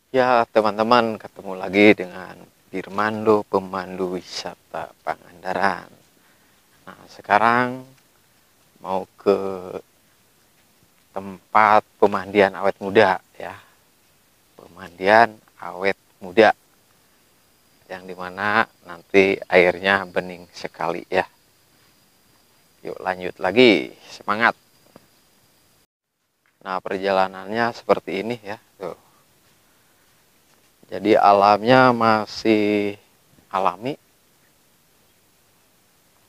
Ya, teman-teman, ketemu lagi dengan Dirmando, pemandu wisata Pangandaran. Nah, sekarang mau ke tempat pemandian awet muda ya. Pemandian awet muda yang dimana nanti airnya bening sekali ya. Yuk lanjut lagi, semangat. Nah, perjalanannya seperti ini ya. Tuh. Jadi alamnya masih alami.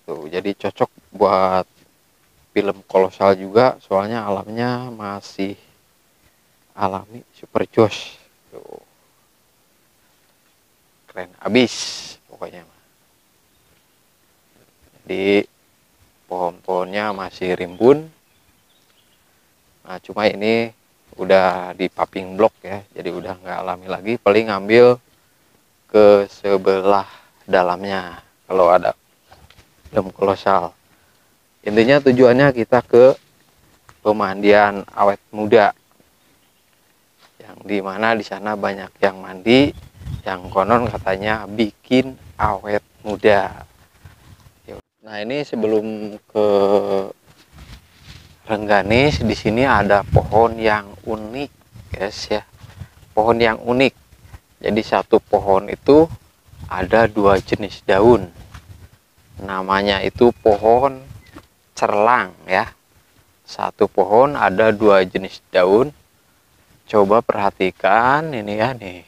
Tuh, jadi cocok buat film kolosal juga, soalnya alamnya masih alami, super joss. Tuh, keren abis pokoknya. Jadi pohon-pohonnya masih rimbun. Nah, cuma ini udah di paving block ya, jadi udah nggak alami lagi. Paling ngambil ke sebelah dalamnya kalau ada film kolosal. Intinya tujuannya kita ke pemandian awet muda, yang dimana di sana banyak yang mandi, yang konon katanya bikin awet muda. Nah, ini sebelum ke Rengganis, di sini ada pohon yang unik, guys ya. Pohon yang unik. Jadi satu pohon itu ada dua jenis daun. Namanya itu pohon cerlang ya. Satu pohon ada dua jenis daun. Coba perhatikan ini ya nih.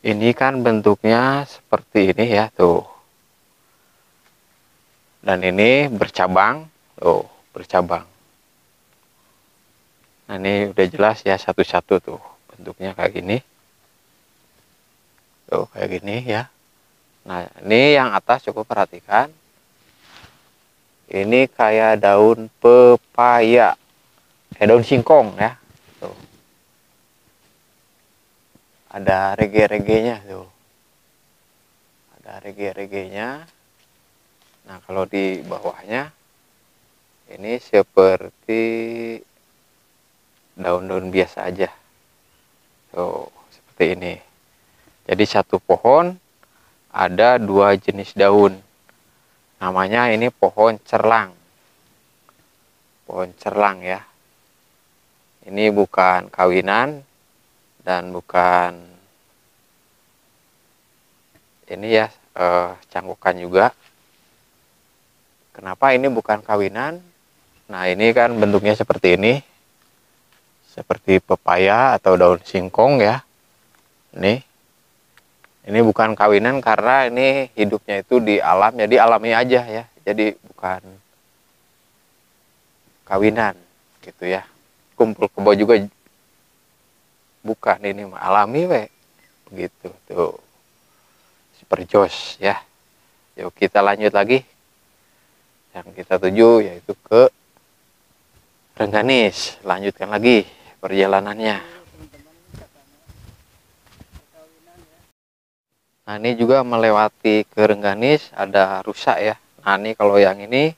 Ini kan bentuknya seperti ini ya tuh. Dan ini bercabang, tuh bercabang. Nah, ini udah jelas ya satu-satu tuh bentuknya kayak gini. Tuh kayak gini ya. Nah, ini yang atas coba perhatikan. Ini kayak daun pepaya. Kayak daun singkong ya. Tuh. Ada rege-regenya tuh. Ada rege-regenya. Nah, kalau di bawahnya ini seperti daun-daun biasa aja. Tuh, seperti ini. Jadi satu pohon ada dua jenis daun. Namanya ini pohon cerlang. Pohon cerlang ya. Ini bukan kawinan dan bukan ini ya cangkukan juga. Kenapa ini bukan kawinan? Nah, ini kan bentuknya seperti ini. Seperti pepaya atau daun singkong ya. Ini bukan kawinan karena ini hidupnya itu di alam, jadi alami aja ya. Jadi bukan kawinan gitu ya. Kumpul kebo juga bukan, ini mah alami we. Begitu tuh. Super joss ya. Yuk kita lanjut lagi. Yang kita tuju yaitu ke Rengganis. Lanjutkan lagi perjalanannya. Nah, ini juga melewati ke Rengganis ada rusa ya. Nah, ini kalau yang ini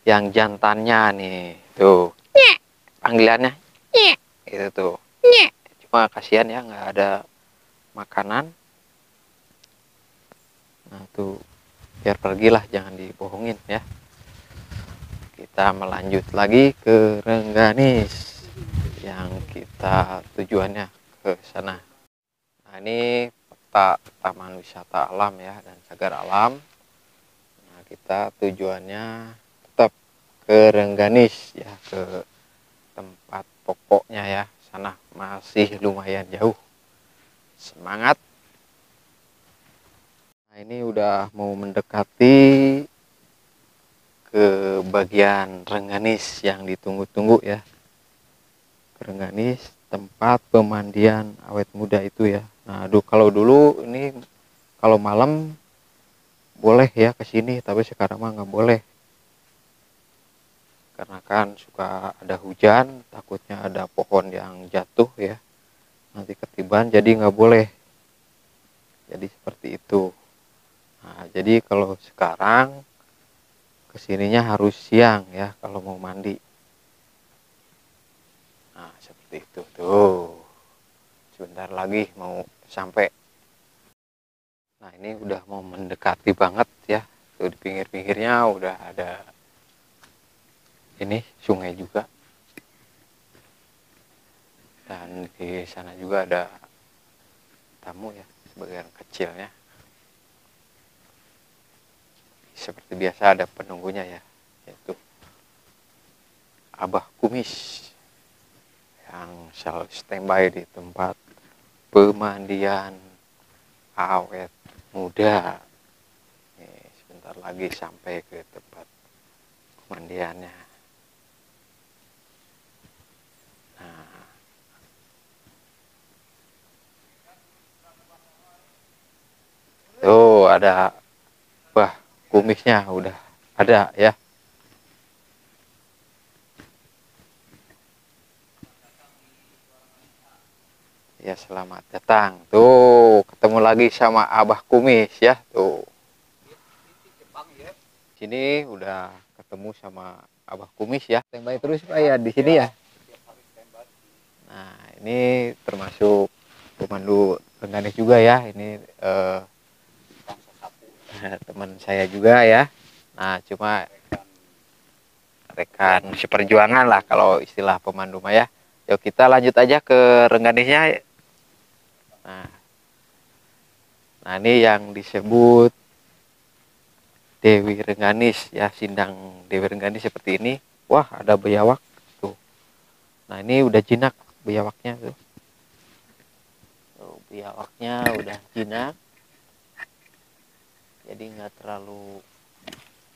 yang jantannya nih. Tuh. Panggilannya. Itu tuh. Cuma kasihan ya nggak ada makanan. Nah, tuh biar pergilah, jangan dibohongin ya. Kita melanjut lagi ke Rengganis yang kita tujuannya ke sana. Nah, ini peta taman wisata alam ya dan cagar alam. Nah, kita tujuannya tetap ke Rengganis ya, ke tempat pokoknya ya. Sana masih lumayan jauh. Semangat. Nah, ini udah mau mendekati ke bagian Rengganis yang ditunggu-tunggu ya. Rengganis, tempat pemandian awet muda itu ya. Nah, kalau dulu ini kalau malam boleh ya ke sini, tapi sekarang mah nggak boleh. Karena kan suka ada hujan, takutnya ada pohon yang jatuh ya. Nanti ketiban, jadi nggak boleh. Jadi seperti itu. Nah, jadi kalau sekarang kesininya harus siang ya kalau mau mandi. Nah, seperti itu tuh. sebentar lagi mau sampai. Nah ini udah mau mendekati banget ya, tuh di pinggir-pinggirnya udah ada ini sungai juga, dan di sana juga ada tamu ya, sebagian kecilnya. Seperti biasa ada penunggunya ya, yaitu Abah Kumis yang selalu standby di tempat pemandian awet muda. Nih, sebentar lagi sampai ke tempat pemandiannya. Nah, tuh ada Bah Kumisnya udah ada ya. Ya selamat datang. Tuh ketemu lagi sama Abah Kumis ya. Tuh sini udah ketemu sama Abah Kumis ya. Standby terus Pak ya di sini ya. Nah ini termasuk pemandu Rengganis juga ya. Ini teman saya juga ya. Nah cuma rekan seperjuangan lah kalau istilah pemandu mah ya. Yuk kita lanjut aja ke Rengganisnya. Nah, nah ini yang disebut Dewi Rengganis ya, sindang Dewi Rengganis seperti ini. Wah ada biawak tuh. Nah ini udah jinak biawaknya tuh. Tuh biawaknya udah jinak. Jadi nggak terlalu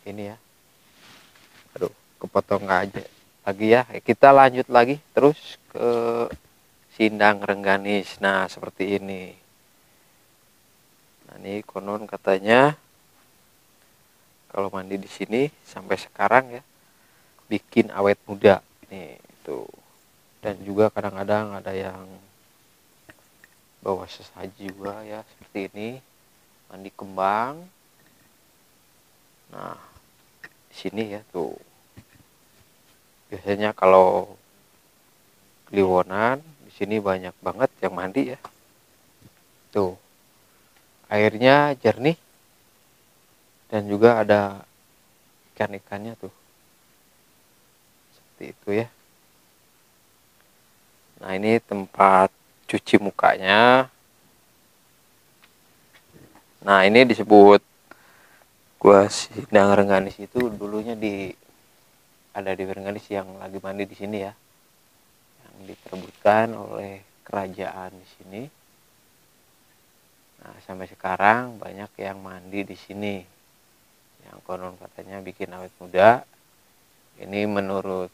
ini ya. Aduh kepotong aja lagi ya. Kita lanjut lagi terus ke sindang Rengganis. Nah seperti ini. Nah ini konon katanya kalau mandi di sini sampai sekarang ya bikin awet muda nih itu. Dan juga kadang-kadang ada yang bawa sesaji juga ya seperti ini, mandi kembang. Nah di sini ya tuh biasanya kalau Kliwonan di sini banyak banget yang mandi ya. Tuh airnya jernih dan juga ada ikan-ikannya tuh seperti itu ya. Nah ini tempat cuci mukanya. Nah ini disebut Gua Sindang Rengganis itu dulunya ada di Rengganis yang lagi mandi di sini ya, yang diperebutkan oleh kerajaan di sini. Nah sampai sekarang banyak yang mandi di sini, yang konon katanya bikin awet muda. Ini menurut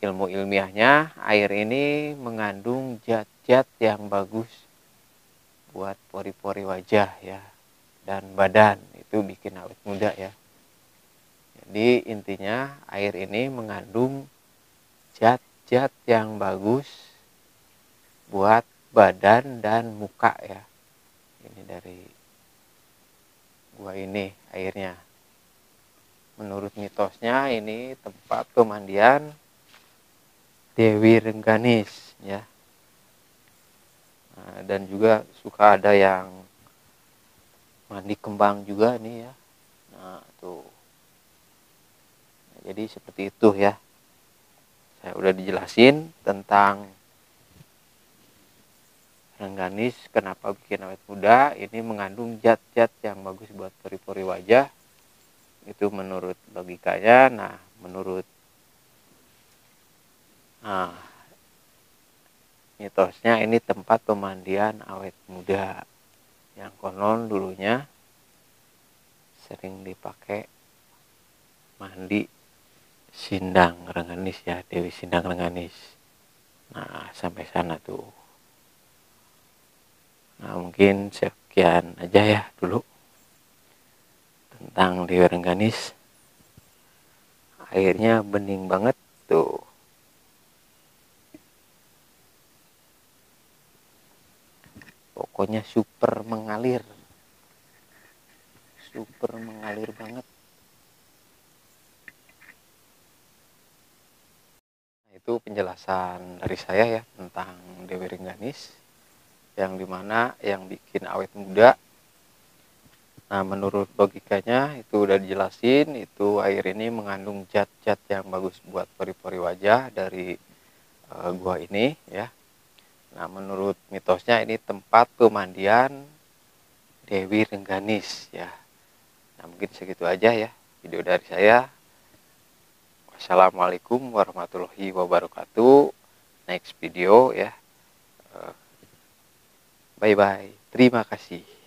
ilmu ilmiahnya, air ini mengandung zat-zat yang bagus buat pori-pori wajah ya dan badan, itu bikin awet muda ya. Jadi intinya air ini mengandung zat-zat yang bagus buat badan dan muka ya. Ini dari gua ini airnya. Menurut mitosnya ini tempat pemandian Dewi Rengganis ya. Nah, dan juga suka ada yang mandi kembang juga nih ya. Nah tuh. Nah, jadi seperti itu ya. Saya udah dijelasin tentang Rengganis kenapa bikin awet muda. Ini mengandung zat-zat yang bagus buat pori-pori wajah. Itu menurut logikanya. Nah menurut mitosnya ini tempat pemandian awet muda yang konon dulunya sering dipakai mandi Sindang Rengganis ya, Dewi Sindang Rengganis. Nah sampai sana tuh. Nah mungkin sekian aja ya dulu tentang Dewi Rengganis. Airnya bening banget tuh. Pokoknya super mengalir. Super mengalir banget. Nah, itu penjelasan dari saya ya tentang Dewi Rengganis. yang dimana yang bikin awet muda. Nah, menurut logikanya itu udah dijelasin, itu air ini mengandung zat-zat yang bagus buat pori-pori wajah dari gua ini ya. Nah, menurut mitosnya ini tempat pemandian Dewi Rengganis ya. Nah, mungkin segitu aja ya video dari saya. Wassalamualaikum warahmatullahi wabarakatuh. Next video ya. Bye bye. Terima kasih.